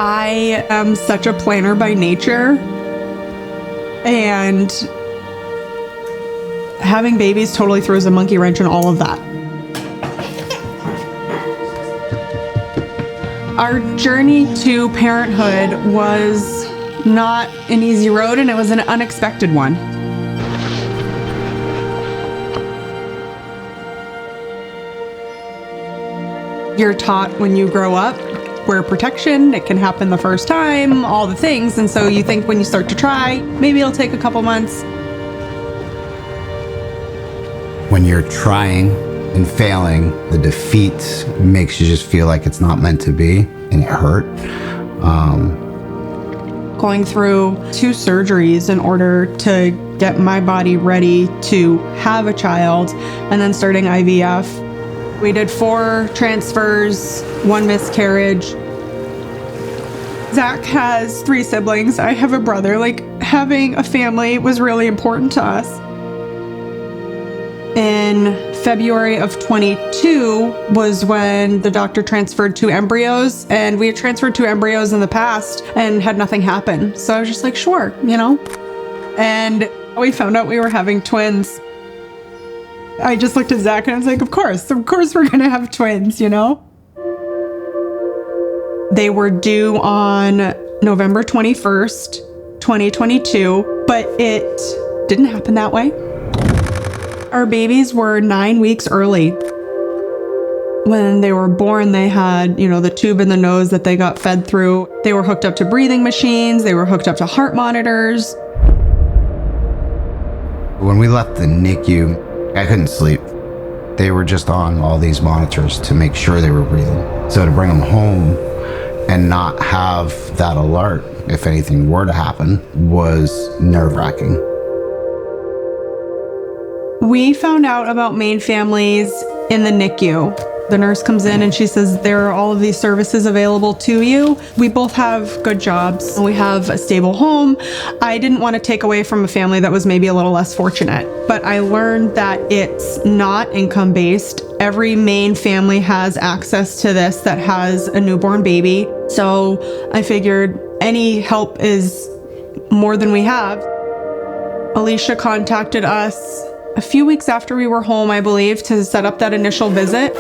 I am such a planner by nature, and having babies totally throws a monkey wrench in all of that. Our journey to parenthood was not an easy road, and it was an unexpected one. You're taught when you grow up, wear protection, it can happen the first time, all the things, and so you think when you start to try, maybe it'll take a couple months. When you're trying and failing, the defeat makes you just feel like it's not meant to be, and it hurt. Going through 2 surgeries in order to get my body ready to have a child, and then starting IVF. We did 4 transfers, 1 miscarriage. Zack has 3 siblings. I have a brother. Having a family was really important to us. In February of 22 was when the doctor transferred 2 embryos, and we had transferred 2 embryos in the past and had nothing happen. So I was just like, sure, And we found out we were having twins. I just looked at Zack and I was like, of course we're gonna have twins, They were due on November 21st, 2022, but it didn't happen that way. Our babies were 9 weeks early. When they were born, they had, the tube in the nose that they got fed through. They were hooked up to breathing machines. They were hooked up to heart monitors. When we left the NICU, I couldn't sleep. They were just on all these monitors to make sure they were breathing. So to bring them home and not have that alert, if anything were to happen, was nerve-wracking. We found out about Maine Families in the NICU. The nurse comes in and she says, there are all of these services available to you. We both have good jobs. We have a stable home. I didn't want to take away from a family that was maybe a little less fortunate, but I learned that it's not income-based. Every Maine family has access to this that has a newborn baby. So I figured any help is more than we have. Alicia contacted us a few weeks after we were home, I believe, to set up that initial visit.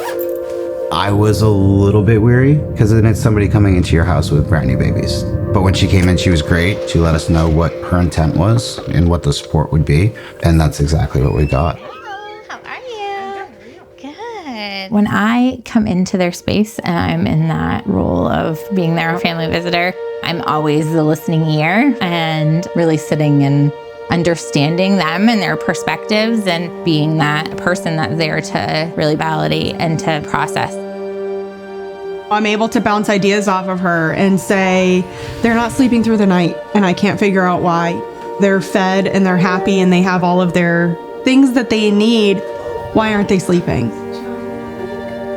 I was a little bit weary because then it's somebody coming into your house with brand new babies. But when she came in, she was great. She let us know what her intent was and what the support would be. And that's exactly what we got. Hello, how are you? Good. When I come into their space and I'm in that role of being their family visitor, I'm always the listening ear and really sitting and understanding them and their perspectives and being that person that's there to really validate and to process. I'm able to bounce ideas off of her and say, they're not sleeping through the night and I can't figure out why. They're fed and they're happy and they have all of their things that they need. Why aren't they sleeping?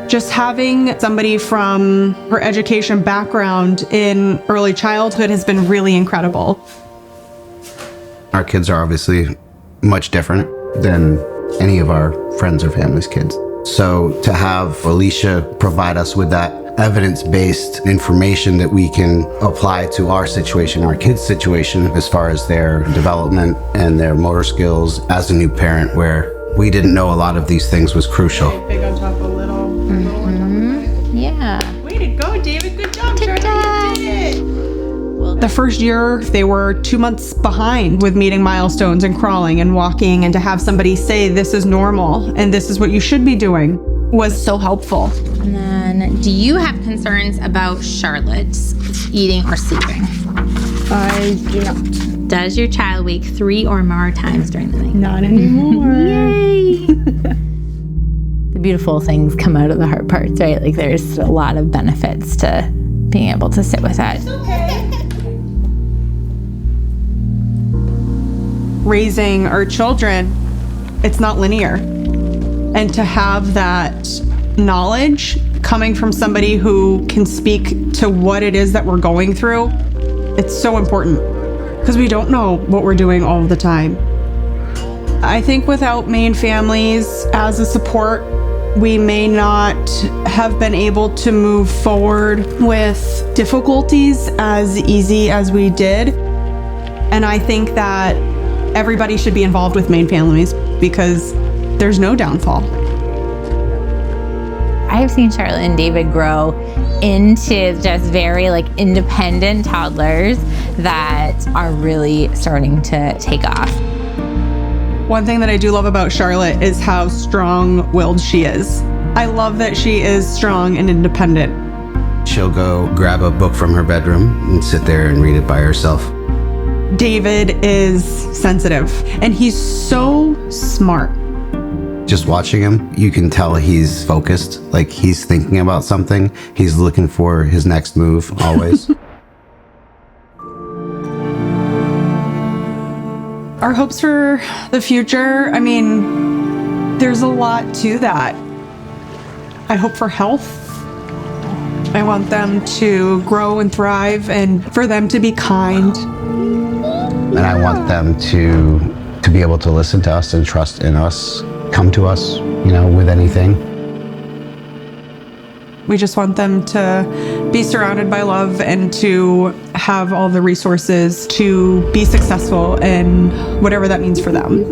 Just having somebody from her education background in early childhood has been really incredible. Our kids are obviously much different than any of our friends or family's kids. So to have Alicia provide us with that evidence-based information that we can apply to our situation, our kids' situation, as far as their development and their motor skills as a new parent, where we didn't know a lot of these things was crucial. Big on top a little. Yeah. Way to go, David. Good job, Charlie. You did it. The first year, they were 2 months behind with meeting milestones and crawling and walking, and to have somebody say this is normal and this is what you should be doing was so helpful. And then, do you have concerns about Charlotte's eating or sleeping? I do not. Does your child wake 3 or more times during the night? Not anymore. Yay! The beautiful things come out of the hard parts, right? There's a lot of benefits to being able to sit with that. Raising our children, it's not linear. And to have that knowledge coming from somebody who can speak to what it is that we're going through, it's so important because we don't know what we're doing all the time. I think without Maine Families as a support We may not have been able to move forward with difficulties as easy as we did. And I think that everybody should be involved with Maine Families because there's no downfall. I have seen Charlotte and David grow into just very independent toddlers that are really starting to take off. One thing that I do love about Charlotte is how strong-willed she is. I love that she is strong and independent. She'll go grab a book from her bedroom and sit there and read it by herself. David is sensitive, and he's so smart. Just watching him, you can tell he's focused, like he's thinking about something. He's looking for his next move, always. Our hopes for the future, I mean, there's a lot to that. I hope for health. I want them to grow and thrive and for them to be kind. And I want them to be able to listen to us and trust in us, come to us, with anything. We just want them to be surrounded by love and to have all the resources to be successful in whatever that means for them.